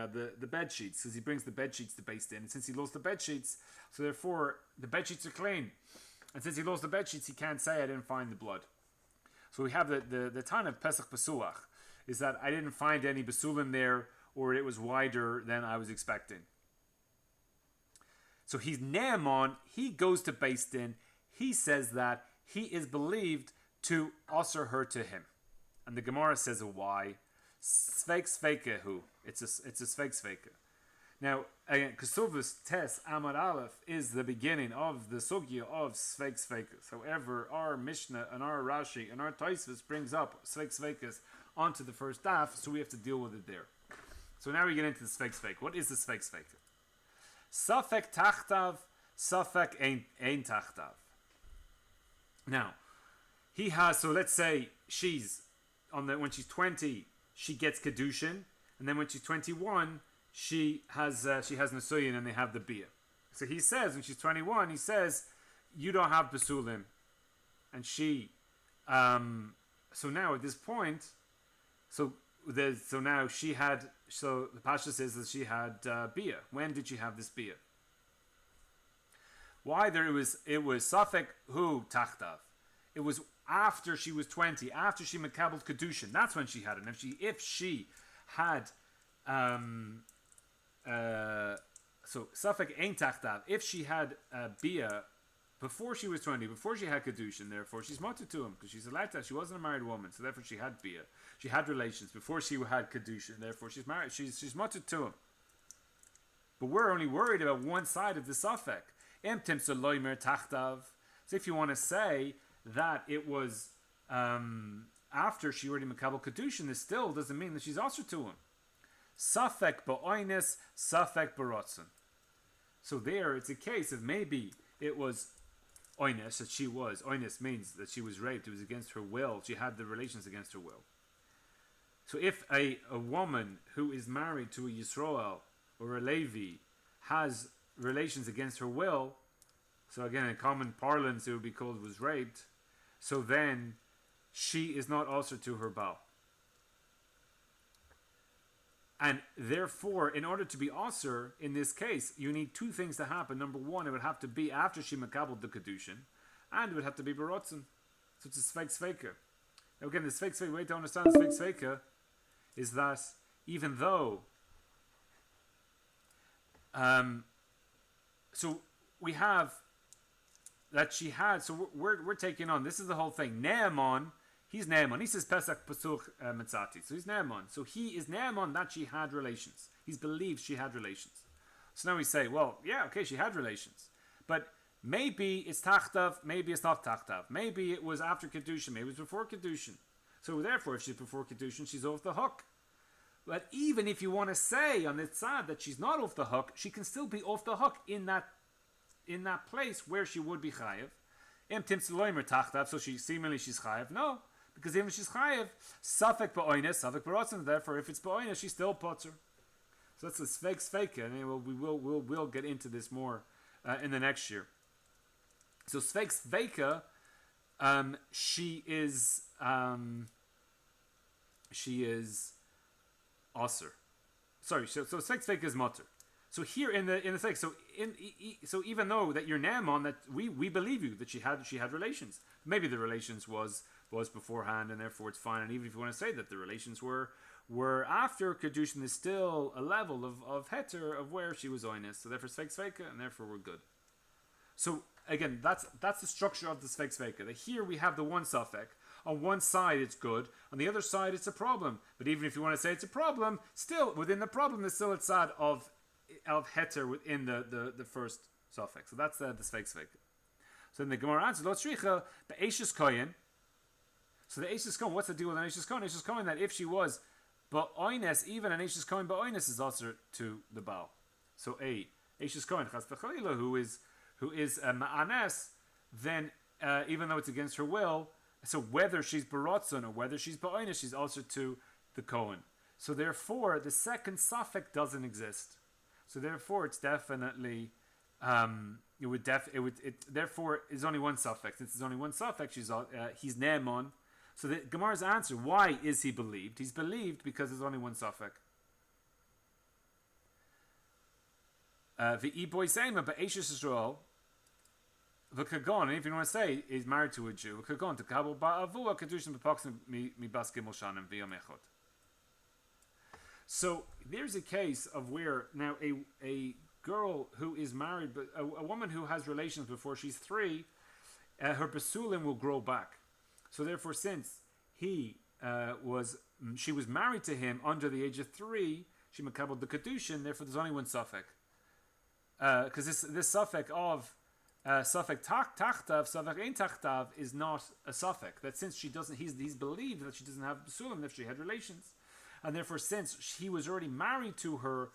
bed sheets, because he brings the bed sheets to Beis Din. And since he lost the bed sheets, so therefore the bed sheets are clean. And since he lost the bed sheets, he can't say I didn't find the blood. So we have the time of Pesach Besuach is that I didn't find any basulim there, or it was wider than I was expecting. So he's Naaman. He goes to Beis Din. He says that he is believed to usher her to him. And the Gemara says a why. Sfek sfekehu. It's a sfek sfeka. Now, again, Kesuvos Tes Amar Aleph is the beginning of the sugya of sfek sfekas. However, our Mishna and our Rashi and our Tosfos brings up sfek sfekas onto the first daf, so we have to deal with it there. So now we get into the sfek sfek. What is the sfek sfeka? Safek tachtav, safek ein tachtav. Now, he has. So let's say she's when she's 20, she gets kedushin, and then when she's 21, she has nesuyin, and they have the bia. So he says when she's 21, he says you don't have basulim, and she. So now at this point, now she had. So the pasha says that she had bia. When did she have this bia? Why it was safek hu tachtav. It was after she was 20, after she makabel kedushin. That's when she had it. And if she had, so safek ein tachtav. If she had bia before she was 20, before she had Kedushin, therefore she's mutter to him, because she's allowed to. She wasn't a married woman, so therefore she had Bia. She had relations before she had Kedushin, therefore she's married. She's mutter to him. But we're only worried about one side of the sfek. So if you want to say that it was after she already makabel Kedushin, this still doesn't mean that she's also to him. Sfek ba'oines, sfek ba'rotzen. So there, it's a case of maybe it was oines, that she was. Oines means that she was raped. It was against her will. She had the relations against her will. So if a woman who is married to a Yisroel or a Levi has relations against her will, so again, in common parlance, it would be called was raped, so then she is not also to her Baal. And therefore, in order to be Aser, in this case, you need two things to happen. Number one, it would have to be after she makabel the Kedushin, and it would have to be Barotzen. So it's a sfeka. Now again, the sfeka, way to understand the sfeka is that even though so we have that she had, so we're taking on, this is the whole thing. Naaman, he's Naaman. He says Pesach Pasuch Metzati. So he's Naaman. So he is Naaman that she had relations. He's believed she had relations. So now we say, well, yeah, okay, she had relations. But maybe it's Tachtav, maybe it's not Tachtav. Maybe it was after Kedushin, maybe it was before Kedushin. So therefore, if she's before Kedushin, she's off the hook. But even if you want to say on the tzad that she's not off the hook, she can still be off the hook in that place where she would be chayev. Im timtz loimer tachtav, so she's chayev. No, because even if she's chayev, sfek ba'oines, sfek ba'rotzen. Therefore, if it's ba'oines, she's still potter. So that's a sfeka, and we'll get into this more in the next year. So sfeka, she is aser. Sorry, so sfek is mutter. So here in the sfek, so even though that you're Naaman, that we believe you that she had relations. Maybe the relations was beforehand, and therefore it's fine. And even if you want to say that the relations were after Kedushin, there's still a level of heter of where she was oines. So therefore sfeka, and therefore we're good. So again, that's the structure of the sfeka. That here we have the one sfek. On one side it's good, on the other side it's a problem. But even if you want to say it's a problem, still within the problem there's still a tzad of heter within the first sfek. So that's the sfek. So then the Gemara answers, Lo tzricha be'eshes kohen. So the eshes kohen, what's the deal with an eshes kohen? Eshes kohen, that if she was ba'oines, even an eshes kohen ba'oines is also to the Baal. So a eshes kohen chas v'chalila, who is a ma'anes, then even though it's against her will, so whether she's baratzon or whether she's ba'oines, she's also to the kohen. So therefore, the second sfek doesn't exist. So therefore, it's definitely therefore is only one sfek. Since there's only one sfek, he's Naaman. So the Gemara's answer: why is he believed? He's believed because there's only one sfek. The boy sema be'eshes Israel. The kagon, and if you want to say he's married to a Jew, kagon to kabel ba'avua kedushin b'paksim mi bas gimel shanim v'yom echad. So there's a case of where now a girl who is married, but a woman who has relations before she's 3, her basulim will grow back. So therefore, since she was married to him under the age of 3, she makabel the kedushin. Therefore, there's only one sfek. Because this sfek of sfek tachtav, sfek ein tachtav is not a sfek. That since she doesn't, he's believed that she doesn't have basulim if she had relations. And therefore, since he was already married to her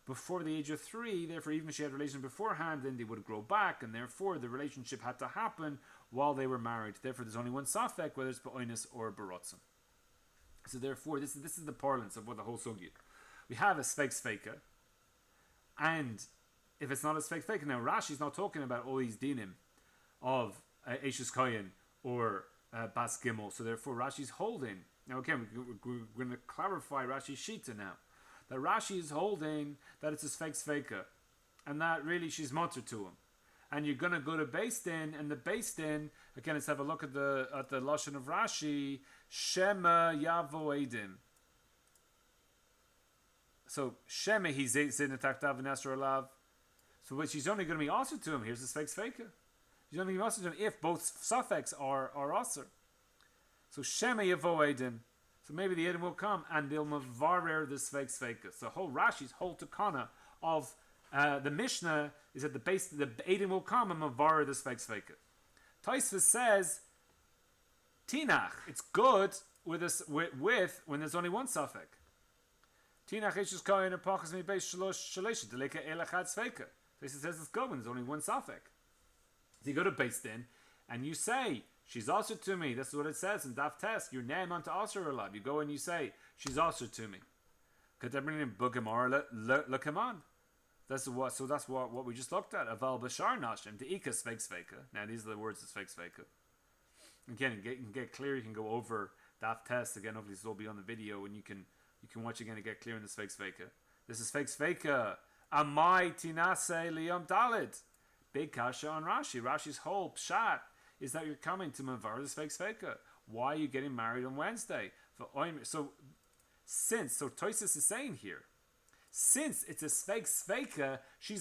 before the age of 3, therefore, even if she had relations beforehand, then they would grow back, and therefore, the relationship had to happen while they were married. Therefore, there's only one sfek, whether it's ba'oines or baratzon. So therefore, this is the parlance of what the whole sugya. We have a sfeka, and if it's not a sfeka, now Rashi's not talking about all these dinim of Eshes Kohen or Bas Gimel. So therefore, Rashi's holding. Now again, we're going to clarify Rashi's shita now. That Rashi is holding that it's a sfeka, and that really she's mutter to him. And you're going to go to Beis Din, and the Beis Din, again, let's have a look at the lashon of Rashi. Shema yavo edim. So Shema he's zin taktav v'nesra alav. So she's only going to be also to him. Here's the sfeka. You don't think you're osir if both sfeks are osir. So shema yavo edim. So maybe the edim will come and they'll mavarer the sfeka. So Rashi's whole takana of the Mishnah is that the edim will come and mavarer the sfeka. Tosfot says tinach. It's good with when there's only one sfek. Tinach is just going to pachas mi beis shalosh deleka elachad sfeka. Tosfot says it's good when there's only one sfek. So you go to Beis Din and you say, she's also to me. This is what it says in Daf Tes. Your name onto Asr Alav. You go and you say, she's also to me. That's what we just looked at. Aval Bashar Nashim, the Ika sfeka. Now these are the words of sfeka. Again, you can get clear. You can go over Daf Tes again. Hopefully this will be on the video and you can watch again and get clear in the sfeka. This is sfeka. Amai tinase liyom dalid. Big kasha on Rashi. Rashi's whole pshat is that you're coming to mavar the sfeka. Why are you getting married on Wednesday? So Tosfos is saying here, since it's a sfeka, she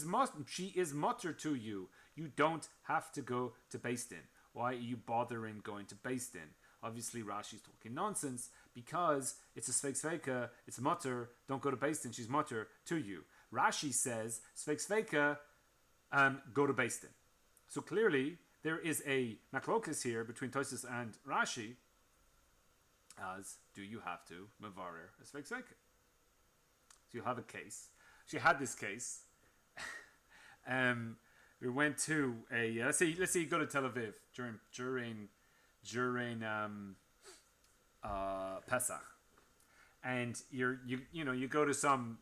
is mutter to you. You don't have to go to Beis Din. Why are you bothering going to Beis Din? Obviously, Rashi's talking nonsense because it's a sfeka. It's mutter. Don't go to Beis Din. She's mutter to you. Rashi says sfeka. Go to Beis Din. So clearly there is a machlokas here between Tosfos and Rashi. As do you have to mevarer a sfek? So you'll have a case. She had this case. We went to a let's say you go to Tel Aviv during Pesach, and you go to some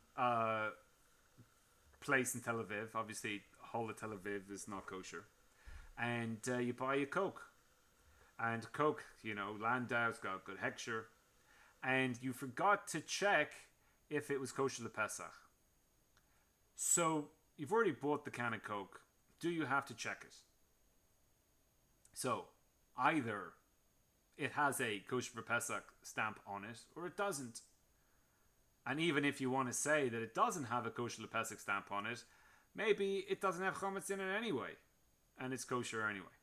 place in Tel Aviv. Obviously, whole of Tel Aviv is not kosher, and you buy a Coke, and Coke, Landau's got good hechsher, and you forgot to check if it was kosher to Pesach. So you've already bought the can of Coke. Do you have to check it? So either it has a kosher for Pesach stamp on it, or it doesn't. And even if you want to say that it doesn't have a kosher Pesach stamp on it, maybe it doesn't have chametz in it anyway, and it's kosher anyway.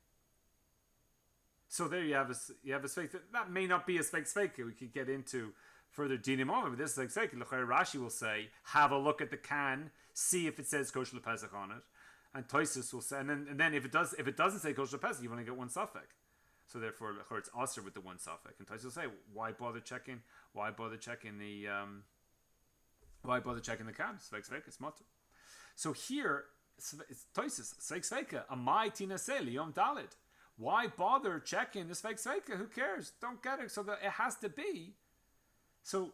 So there you have a sfek. That may not be a sfek. We could get into further dinim on it, but this is like sfek. Rashi will say, have a look at the can, see if it says kosher Pesach on it, and Tosfos will say, and then if it doesn't say kosher Pesach, you've only got one sfek. So therefore, it's aser with the one sfek. And Tosfos will say, why bother checking? Why bother checking the can? Sfek, it's mutter. So here, it's Tosfos, sfeka, amai tinase liyom dalid. Why bother checking the sfeka? Who cares? Don't get it. So it has to be. So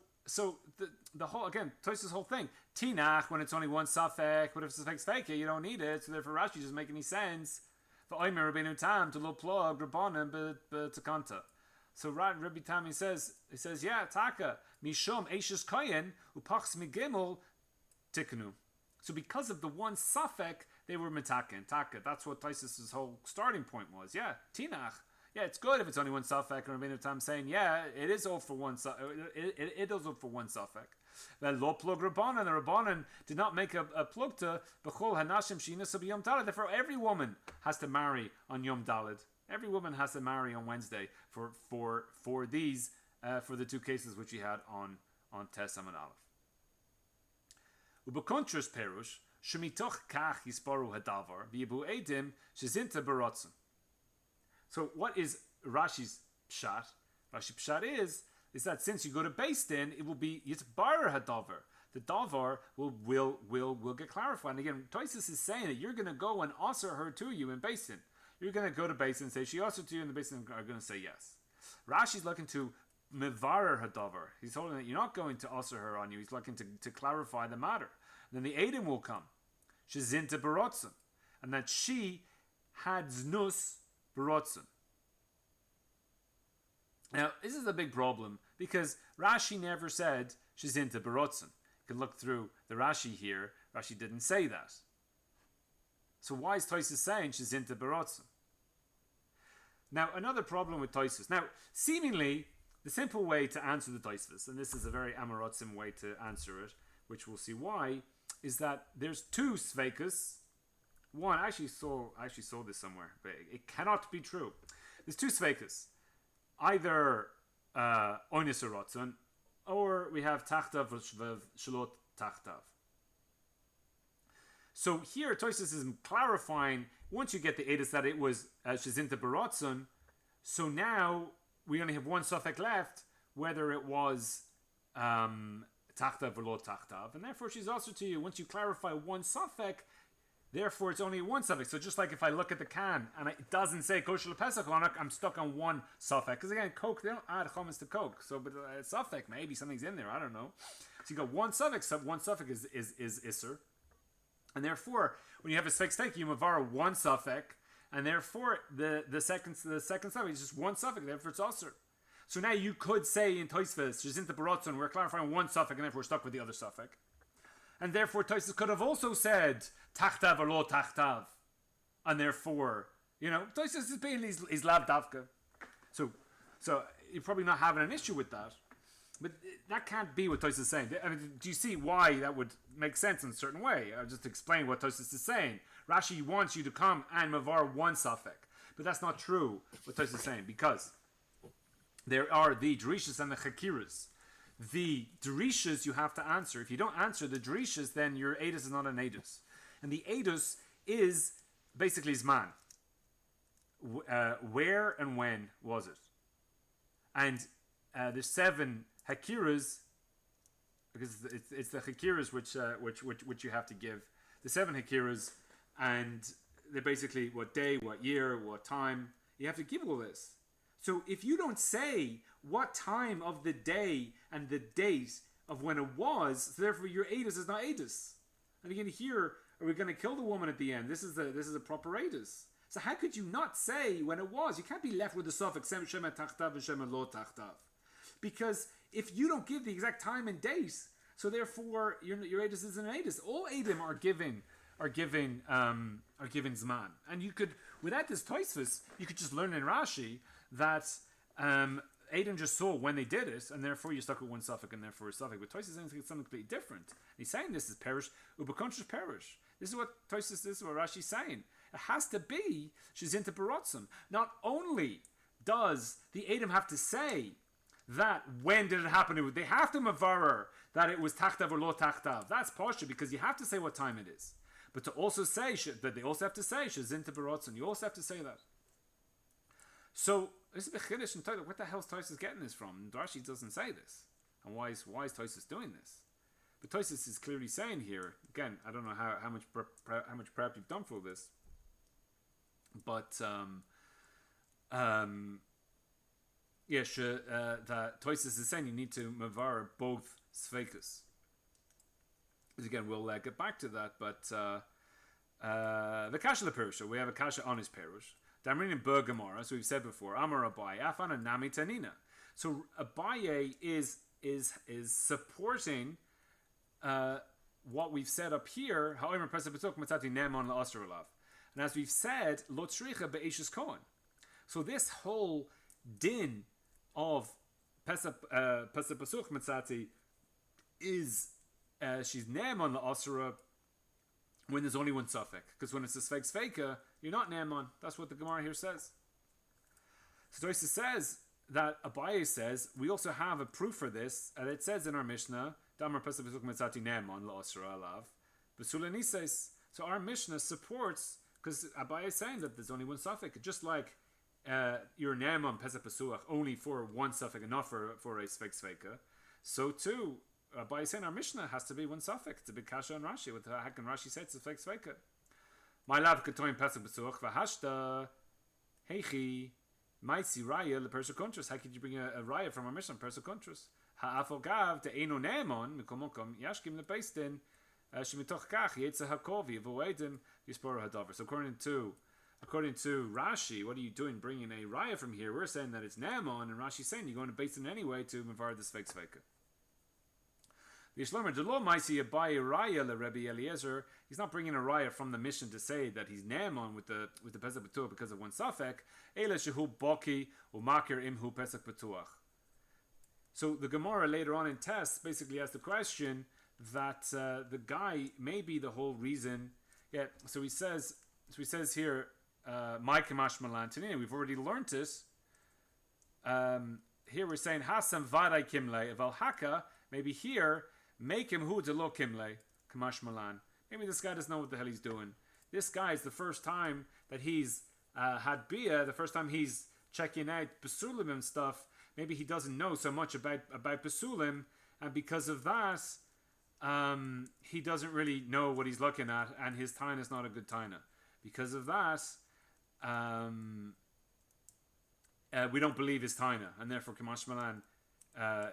the whole, again, Tosfos' whole thing, tinach, when it's only one sfek, but if it's a sfeka, you don't need it. So therefore, Rashi doesn't make any sense. For oimer Rabbeinu Tam to lo plug rabbanim b'takanta. So Rabbi Tam he says, yeah, taka mishom eishes koyen upachs migimel tiknu. So because of the one sfek, they were metaken. Taka. That's what Tosfos' whole starting point was. Yeah, tinach. Yeah, it's good if it's only one sfek. And Rabbeinu Tam saying, yeah, it is all for one. It is all for one sfek. Well, lo plug rabbanan. The rabbanan did not make a plug to b'chol hanashim she'inasu b'yom daled. Therefore, every woman has to marry on Yom Daled. Every woman has to marry on Wednesday for these for the two cases which he had on Tes Amud Aleph. Ubekontras perush shemitoch kach yisparu hadavar v'yibu edim shezinta barotzen. So what is Rashi's pshat? Rashi's pshat is that since you go to Beis Din, it will be yitbarer hadavar. The davar will get clarified. And again, Tosfos is saying that you're going to go and answer her to you in Beis Din. You're going to go to Beis Din and say she answered to you, and the Beis Din are going to say yes. Rashi's looking to mevarer hadavar. He's holding that you're not going to answer her on you. He's looking to clarify the matter. And then the Edom will come. Shezinta barotzen. And that she had znus barotzen. Now, this is a big problem because Rashi never said shezinta barotzen. You can look through the Rashi here. Rashi didn't say that. So why is Tosfos saying shezinta barotzen? Now, another problem with Tosfos. Now, seemingly, the simple way to answer the Tosfos, and this is a very amarotzim way to answer it, which we'll see why, is that there's two sfekas One, I actually saw this somewhere, but it cannot be true. There's two sfekas. Either onis rotzen, or we have tachtav shalot tachtav. So here, Tosfos is clarifying, once you get the edus that it was shezinta barotzen, so now we only have one sfek left, whether it was tachtav or lo tachtav, and therefore she's also to you. Once you clarify one sfek, therefore it's only one sfek. So just like if I look at the can and it doesn't say kosher lepesach on it, I'm stuck on one sfek. Because again, Coke, they don't add chametz to Coke. So, but sfek, maybe something's in there. I don't know. So you got one sfek is iser, and therefore when you have a sfek, you mavara one sfek, and therefore the second sfek is just one sfek. Therefore it's iser. So now you could say in Tosfos, shezinta barotzen, we're clarifying one sfek, and therefore we're stuck with the other sfek. And therefore Tosfos could have also said tachtav or lo tachtav, and therefore, Tosfos is being his lav davka. So you're probably not having an issue with that, but that can't be what Tosfos is saying. I mean, do you see why that would make sense in a certain way? I'll just explain what Tosfos is saying. Rashi wants you to come and mavar one sfek, but that's not true. What Tosfos is saying, because there are the drishas and the chakiras. The drishas you have to answer. If you don't answer the drishas, then your edus is not an edus. And the edus is basically zman. Where and when was it? And there's 7 hakiras, because it's the hakiras which you have to give. The 7 hakiras, and they're basically what day, what year, what time. You have to give all this. So if you don't say what time of the day and the date of when it was, so therefore your edus is not edus. And again, here, are we going to kill the woman at the end? This is a proper edus. So how could you not say when it was? You can't be left with the suffix shema tachtav and shema lo tachtav, because if you don't give the exact time and date, so therefore your edus is an edus. All edim are given zman, and you could, without this Tosfos, you could just learn in Rashi that Adam just saw when they did it, and therefore you're stuck with one suffix, and therefore a suffix. But Tosfos is saying something completely different. And he's saying this is perish, ubekontrish perish. This is what Tosfos, this is what Rashi's saying. It has to be shezinta barotzen. Not only does the Adam have to say that when did it happen, they have to mavarer that it was tachtav or lo tachtav. That's posture, because you have to say what time it is. But to also say that they also have to say shezinta barotzen. You also have to say that. So this is a chiddush in Torah. What the hell is Tosfos getting this from? Rashi doesn't say this, and why is Tosfos doing this? But Tosfos is clearly saying here. Again, I don't know how much prep you've done for this, but that Tosfos is saying you need to mavar both sfekas. Again, we'll get back to that, but the kasha the perusha, we have a kasha on his perush. Damrin in Bergamora, so we've said before, Amar Abaye, Afana Nami Tanina. So Abaye is supporting what we've said up here. However, and as we've said, Lotzricha be'eshes Kohen. So this whole din of Pesach Pasuch Matzati is she's Ne'eman la'asra when there's only one sfek. Because when it's a sfaka, you're not Ne'eman. That's what the Gemara here says. So Tosfos says that Abaye says, we also have a proof for this, and it says in our Mishnah, Damar Pesach Pasuch Matzati Ne'eman la'asra alav. Betula Nisat. So our Mishnah supports, because Abaye is saying that there's only one sfek. Just like your Ne'eman Pesach Pasuch only for one sfek and not for a sfaka. So too, by saying our Mishnah has to be one sfek. It's a big kasha on Rashi. With how can Rashi say it's a fake sfeka? My love ketoim pesach besuch v'hashta heichi maitzi raya lepersa kontras. How could you bring a raya from our Mishnah persa kontras? Ha'afol gav de eno ne'emon mikomokom yashkim lebeistin shemitoch kach yetza hakovi v'oedim yispor hadavar. So according to Rashi, what are you doing bringing a raya from here? We're saying that it's ne'emon, and Rashi's saying you're going to base it anyway to mavar this fake sfeka. He's not bringing a raya from the Mishna to say that he's ne'eman with the Pesach Betuach because of one sfek. Ela shehu boki umakir imhu Pesach Betuach. So the Gemara later on in Test basically asks the question that the guy may be the whole reason. Yeah. So he says So he says here, my kamash malan tanina. We've already learned this. Here we're saying hasam vaday kimle aval haka. Maybe here make him hu de lo kimle kamash malan. Maybe this guy doesn't know what the hell he's doing. This guy is the first time that he's had bia, the first time he's checking out basulim and stuff. Maybe he doesn't know so much about basulim, and because of that, he doesn't really know what he's looking at, and his taina is not a good taina. Because of that, we don't believe his taina, and therefore Kamash Malan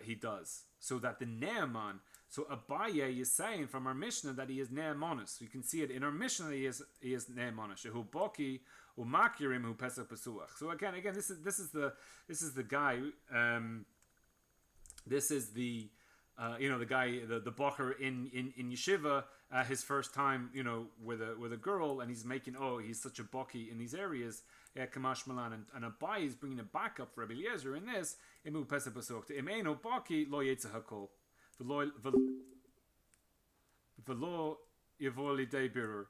he does. So that the Ne'eman, so Abaye is saying from our Mishna that he is Ne'emanus. You can see it in our Mishna that he is Ne'emanus. Shehu Boki umakirim hu Pesach Pesuach. So again, this is the guy. This is the the guy, the bocher in yeshiva, his first time, with a girl, and he's making, he's such a boki in these areas, Kamash Malan, and Abai is bringing it back up for Rabbi Eliezer in this, Imu Pesach Pasuk, Im Eino Boki lo Yetzah Hakol, V'lo Yevol Lidei Birur,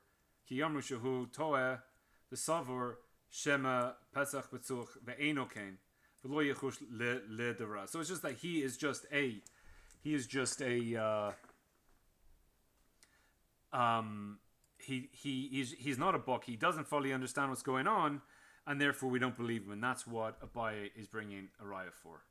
Ki Yamru Shehu Toeh, the Savor Shema Pesach Pasuk, Ve'eno Kain, V'lo Yechush Le Dera. So it's just that he is just a he's not a book. He doesn't fully understand what's going on, and therefore we don't believe him. And that's what Abaye is bringing a raya for.